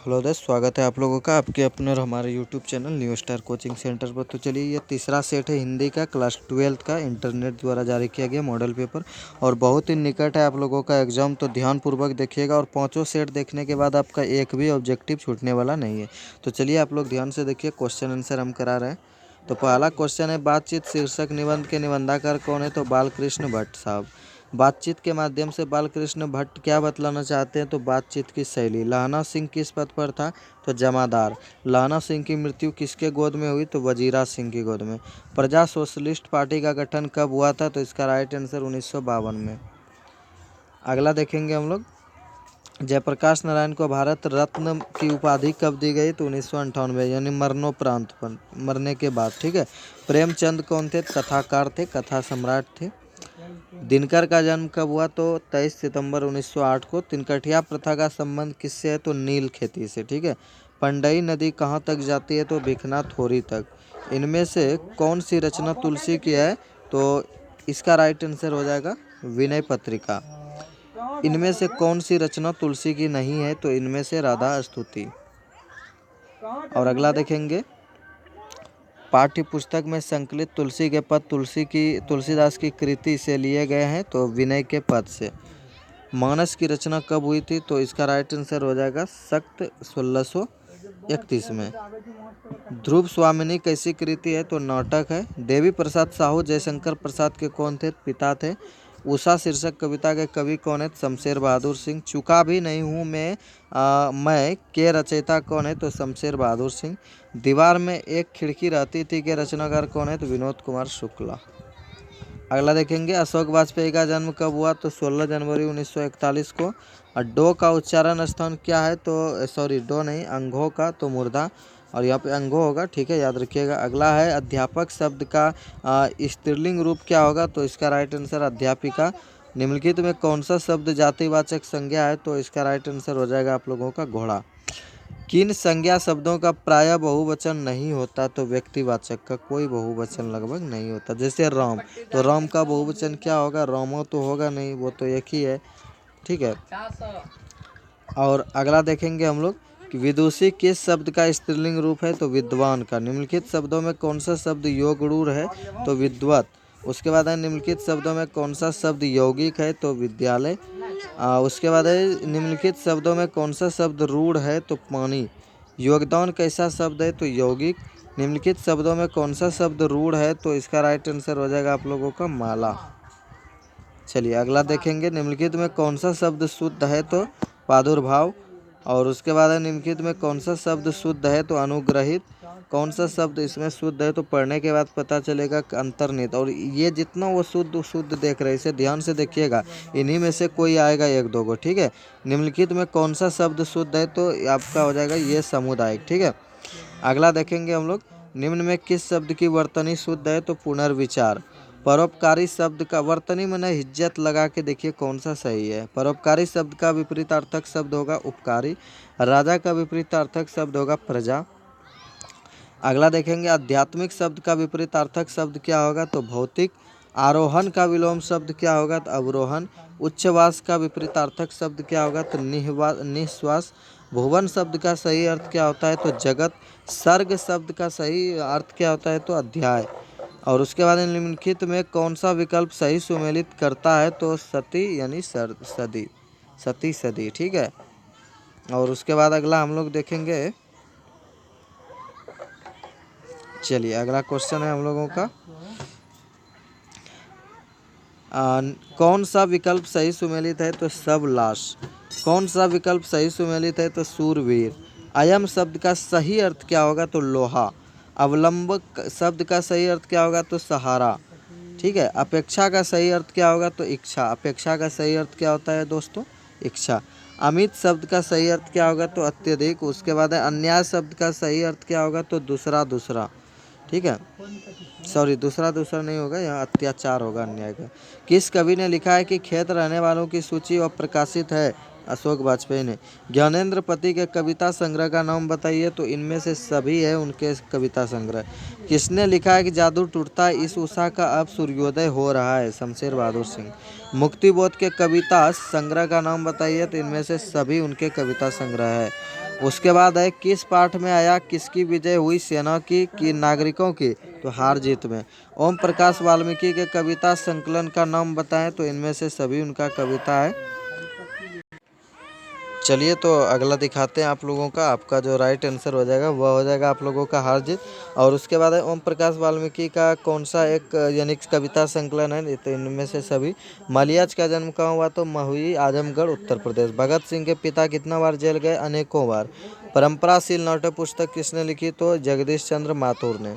Hello दोस्त, स्वागत है आप लोगों का आपके अपने और हमारे YouTube channel new star coaching centre पर। तो चलिए, ये तीसरा सेट है हिंदी का क्लास 12 का, इंटरनेट द्वारा जारी किया गया मॉडल पेपर और बहुत ही निकट है आप लोगों का एग्जाम। तो ध्यानपूर्वक देखिएगा और पाँचों सेट देखने के बाद आपका एक भी ऑब्जेक्टिव छूटने वाला नहीं है। तो चलिए आप लोग ध्यान से देखिए, क्वेश्चन आंसर हम करा रहे हैं। तो पहला क्वेश्चन है, बातचीत शीर्षक निबंध के निबंधाकार कौन है? तो बालकृष्ण भट्ट साहब। बातचीत के माध्यम से बालकृष्ण भट्ट क्या बतलाना चाहते हैं? तो बातचीत की शैली। लहना सिंह किस पद पर था? तो जमादार। लहना सिंह की मृत्यु किसके गोद में हुई? तो वजीरा सिंह की गोद में। प्रजा सोशलिस्ट पार्टी का गठन कब हुआ था? तो इसका राइट आंसर 1952 में। अगला देखेंगे हम लोग, जयप्रकाश नारायण को भारत रत्न की उपाधि कब दी गई? तो 1998, यानी मरणोपरांत पर, मरने के बाद। ठीक है। प्रेमचंद कौन थे? कथाकार थे, कथा सम्राट थे। दिनकर का जन्म कब हुआ? तो 23 सितंबर 1908 को। तिनकठिया प्रथा का संबंध किससे है? तो नील खेती से। ठीक है। पंडई नदी कहाँ तक जाती है? तो भिखना थोरी तक। इनमें से कौन सी रचना तुलसी की है? तो इसका राइट आंसर हो जाएगा विनय पत्रिका। इनमें से कौन सी रचना तुलसी की नहीं है? तो इनमें से राधा स्तुति। और अगला देखेंगे, पाठ्य पुस्तक में संकलित तुलसी के पद तुलसीदास की कृति से लिए गए हैं। तो विनय के पद से। मानस की रचना कब हुई थी? तो इसका राइट आंसर हो जाएगा सख्त 1631 में। ध्रुव स्वामिनी कैसी कृति है? तो नाटक है। देवी प्रसाद साहू जयशंकर प्रसाद के कौन थे? पिता थे। उषा शीर्षक कविता के कवि कौन है? शमशेर बहादुर सिंह। चुका भी नहीं हूँ मैं के रचयिता कौन है? तो शमशेर बहादुर सिंह। दीवार में एक खिड़की रहती थी के रचनाकार कौन है? तो विनोद कुमार शुक्ला। अगला देखेंगे, अशोक वाजपेयी का जन्म कब हुआ? तो 16 जनवरी 1941 को। और डो का उच्चारण स्थान क्या है? तो सॉरी, डो नहीं, अंगो का, तो मुर्दा, और यहाँ पे अंगो होगा। ठीक है, याद रखिएगा। अगला है, अध्यापक शब्द का स्त्रीलिंग रूप क्या होगा? तो इसका राइट आंसर अध्यापिका। निम्नलिखित में कौन सा शब्द जातिवाचक संज्ञा है? तो इसका राइट आंसर हो जाएगा आप लोगों का घोड़ा। किन संज्ञा शब्दों का प्रायः बहुवचन नहीं होता? तो व्यक्तिवाचक का कोई बहुवचन लगभग नहीं होता। जैसे राम, तो राम का बहुवचन क्या होगा? रामो तो होगा नहीं, वो तो एक ही है। ठीक है। और अगला देखेंगे हम लोग कि विदुषी किस शब्द का स्त्रीलिंग रूप है? तो विद्वान का। निम्नलिखित शब्दों में कौन सा शब्द योगरूढ़ है? तो विद्वत। उसके बाद है, निम्नलिखित शब्दों में कौन सा शब्द यौगिक है? तो विद्यालय। उसके बाद है, निम्नलिखित शब्दों में कौन सा शब्द रूढ़ है? तो पानी। योगदान कैसा शब्द है? तो यौगिक। निम्नलिखित शब्दों में कौन सा शब्द रूढ़ है? तो इसका राइट आंसर हो जाएगा आप लोगों का माला। चलिए अगला देखेंगे, निम्नलिखित में कौन सा शब्द शुद्ध है? तो प्रादुर्भाव। और उसके बाद है, निम्नलिखित में कौन सा शब्द शुद्ध है? तो अनुग्रहित। कौन सा शब्द इसमें शुद्ध है? तो पढ़ने के बाद पता चलेगा अंतर्निहित। और ये जितना वो शुद्ध शुद्ध देख रहे हैं, इसे ध्यान से देखिएगा, इन्हीं में से कोई आएगा एक दो को। ठीक है। निम्नलिखित में कौन सा शब्द शुद्ध है? तो आपका हो जाएगा ये सामुदायिक। ठीक है। अगला देखेंगे हम लोग, निम्न में किस शब्द की वर्तनी शुद्ध है? तो पुनर्विचार। परोपकारी शब्द का वर्तनी में हिज्जत लगा के देखिए कौन सा सही है। परोपकारी शब्द का विपरीतार्थक शब्द होगा उपकारी। राजा का विपरीतार्थक शब्द होगा प्रजा। अगला देखेंगे, आध्यात्मिक शब्द का विपरीतार्थक शब्द क्या होगा? तो भौतिक। आरोहण का विलोम शब्द क्या होगा? तो अवरोहण। उच्छ्वास का विपरीतार्थक शब्द क्या होगा? तो निश्वास। भुवन शब्द का सही अर्थ क्या होता है? तो जगत। सर्ग शब्द का सही अर्थ क्या होता है? तो अध्याय। और उसके बाद निम्नलिखित में कौन सा विकल्प सही सुमेलित करता है? तो सती, यानी सदी, सती सदी। ठीक है। और उसके बाद अगला हम लोग देखेंगे, चलिए अगला क्वेश्चन है हम लोगों का, कौन सा विकल्प सही सुमेलित है? तो सबलाश। कौन सा विकल्प सही सुमेलित है? तो सूरवीर। अयम शब्द का सही अर्थ क्या होगा? तो लोहा। अवलंबक शब्द का सही अर्थ क्या होगा? तो सहारा। ठीक है। अपेक्षा का सही अर्थ क्या होगा? तो इच्छा। अपेक्षा का सही अर्थ क्या होता है दोस्तों? इच्छा। अमित शब्द का सही अर्थ क्या होगा? तो अत्यधिक। उसके बाद है, अन्याय शब्द का सही अर्थ क्या होगा? तो दूसरा। ठीक है, सॉरी, दूसरा नहीं होगा, यहाँ अत्याचार होगा अन्याय का। किस कवि ने लिखा है कि खेत रहने वालों की सूची अब प्रकाशित है? अशोक वाजपेयी ने। ज्ञानेंद्र पति के कविता संग्रह का नाम बताइए? तो इनमें से सभी है उनके कविता संग्रह। किसने लिखा है कि जादू टूटता है इस उषा का अब सूर्योदय हो रहा है? शमशेर बहादुर सिंह। मुक्तिबोध के कविता संग्रह का नाम बताइए? तो इनमें से सभी उनके कविता संग्रह है। उसके बाद है किस पाठ में आया किसकी विजय हुई सेना की कि नागरिकों की, तो हार जीत में। ओम प्रकाश वाल्मीकि के कविता संकलन का नाम बताएं, तो इनमें से सभी उनका कविता है। चलिए तो अगला दिखाते हैं आप लोगों का। आपका जो राइट आंसर हो जाएगा वह हो जाएगा आप लोगों का हार जीत। और उसके बाद है ओम प्रकाश वाल्मीकि का कौन सा एक यानी कविता संकलन है, तो इनमें से सभी। मलियाज का जन्म कहाँ हुआ, तो महुई आजमगढ़ उत्तर प्रदेश। भगत सिंह के पिता कितना बार जेल गए, अनेकों बार। परंपराशील नाटक पुस्तक किसने लिखी, तो जगदीश चंद्र माथुर ने।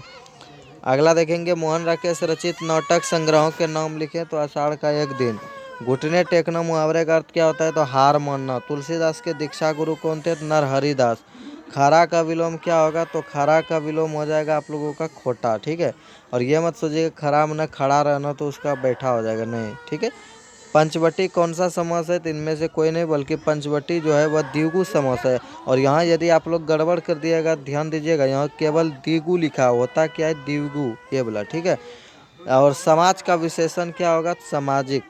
अगला देखेंगे मोहन राकेश रचित नाटक संग्रहों के नाम लिखे, तो आषाढ़ का एक दिन। घुटने टेकना मुहावरे का अर्थ क्या होता है, तो हार मानना। तुलसीदास के दीक्षा गुरु कौन थे, तो नरहरिदास। खरा का विलोम क्या होगा, तो खरा का विलोम हो जाएगा आप लोगों का खोटा। ठीक है, और ये मत सोचिएगा खरा में खड़ा रहना तो उसका बैठा हो जाएगा, नहीं। ठीक है। पंचवटी कौन सा समास है, तो इनमें से कोई नहीं, बल्कि पंचवटी जो है वह द्विगु समास है। और यहाँ यदि आप लोग गड़बड़ कर दिएगा, ध्यान दीजिएगा, यहाँ केवल द्विगु लिखा होता क्या है, द्विगु ये बोला। ठीक है। और समाज का विशेषण क्या होगा, सामाजिक।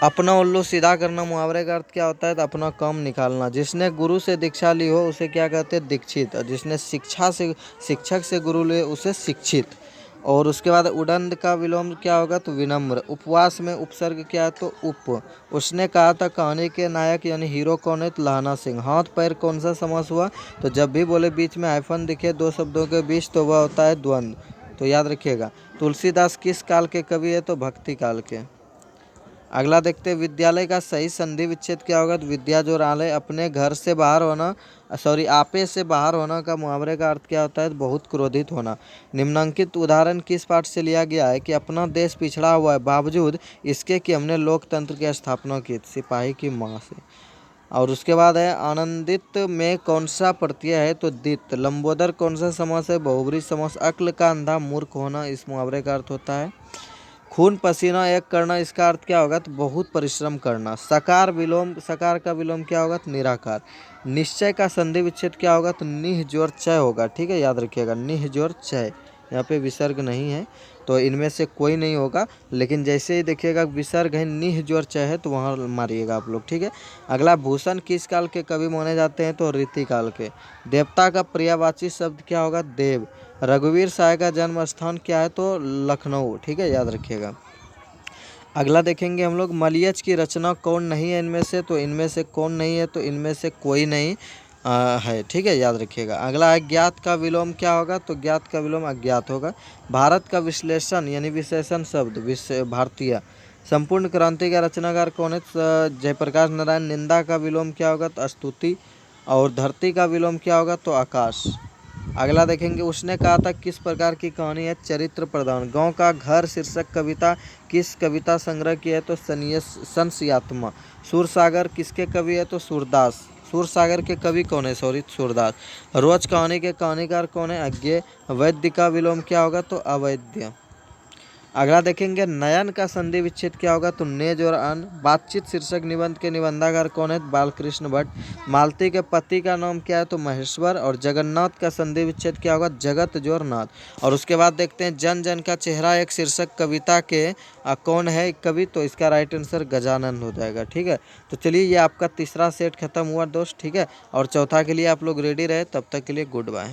अपना उल्लू सीधा करना मुहावरे का अर्थ क्या होता है, तो अपना काम निकालना। जिसने गुरु से दीक्षा ली हो उसे क्या कहते हैं, दीक्षित। और जिसने शिक्षक से गुरु लिए उसे शिक्षित। और उसके बाद उदंड का विलोम क्या होगा, तो विनम्र। उपवास में उपसर्ग क्या है, तो उप। उसने कहा था कहानी के नायक यानी हीरो कौन है, तो लहना सिंह। हाथ पैर कौन सा समास हुआ, तो जब भी बोले बीच में हाइफन दिखे दो शब्दों के बीच, तो वह होता है द्वंद्व, तो याद रखिएगा। तुलसीदास किस काल के कवि है, तो भक्ति काल के। अगला देखते हैं विद्यालय का सही संधि विच्छेद क्या होगा, तो विद्या जो राले अपने घर से बाहर होना, आपे से बाहर होना का मुहावरे का अर्थ क्या होता है, तो बहुत क्रोधित होना। निम्नलिखित उदाहरण किस पाठ से लिया गया है कि अपना देश पिछड़ा हुआ है बावजूद इसके कि हमने लोकतंत्र की स्थापना की, सिपाही की माँ से। और उसके बाद है आनंदित में कौन सा प्रत्यय है, तो दित। लंबोदर कौन सा समास है, बहुब्री समास। अक्ल का अंधा मूर्ख होना इस मुहावरे का अर्थ होता है। खून पसीना एक करना इसका अर्थ क्या होगा, तो बहुत परिश्रम करना। सकार का विलोम क्या होगा, तो निराकार। निश्चय का संधि विच्छेद क्या होगा, तो निह जोर चय होगा। ठीक है, याद रखिएगा निह जोर चय, यहाँ पे विसर्ग नहीं है, तो इनमें से कोई नहीं होगा। लेकिन जैसे ही देखिएगा विसर्ग है, निह जोर चय है, तो वहाँ मारिएगा आप लोग। ठीक है। अगला भूषण किस काल के कवि माने जाते हैं, तो रीति काल के। देवता का पर्यायवाची शब्द क्या होगा, देव। रघुवीर साय का जन्म स्थान क्या है, तो लखनऊ। ठीक है, याद रखिएगा। अगला देखेंगे हम लोग मलियज की रचना कौन नहीं है इनमें से, तो इनमें से कौन नहीं है, तो इनमें से कोई नहीं है। ठीक है, याद रखिएगा। अगला अज्ञात का विलोम क्या होगा, तो ज्ञात का विलोम अज्ञात होगा। भारत का विश्लेषण यानी विशेषण शब्द भारतीय। संपूर्ण क्रांति का रचनाकार कौन है, जयप्रकाश नारायण। निंदा का विलोम क्या होगा, तो स्तुति। और धरती का विलोम क्या होगा, तो आकाश। अगला देखेंगे उसने कहा था किस प्रकार की कहानी है, चरित्र प्रधान। गांव का घर शीर्षक कविता किस कविता संग्रह की है, तो संशयात्मा। सूरसागर किसके कवि है, तो सूरदास। सूरसागर के कवि कौन है, सूरदास। रोज कहानी के कहानीकार कौन है, अज्ञे। वैद्य का विलोम क्या होगा, तो अवैद्य। अगला देखेंगे नयन का संधि विच्छेद क्या होगा, तो नेज और अन। बातचीत शीर्षक निबंध के निबंधाकार कौन है, बालकृष्ण भट्ट। मालती के पति का नाम क्या है, तो महेश्वर। और जगन्नाथ का संधि विच्छेद क्या होगा, जगत जोर नाथ। और उसके बाद देखते हैं जन जन का चेहरा एक शीर्षक कविता के कौन है कवि, तो इसका राइट आंसर गजानन हो जाएगा। ठीक है, तो चलिए ये आपका तीसरा सेट खत्म हुआ दोस्त। ठीक है, और चौथा के लिए आप लोग रेडी रहे, तब तक के लिए गुड बाय।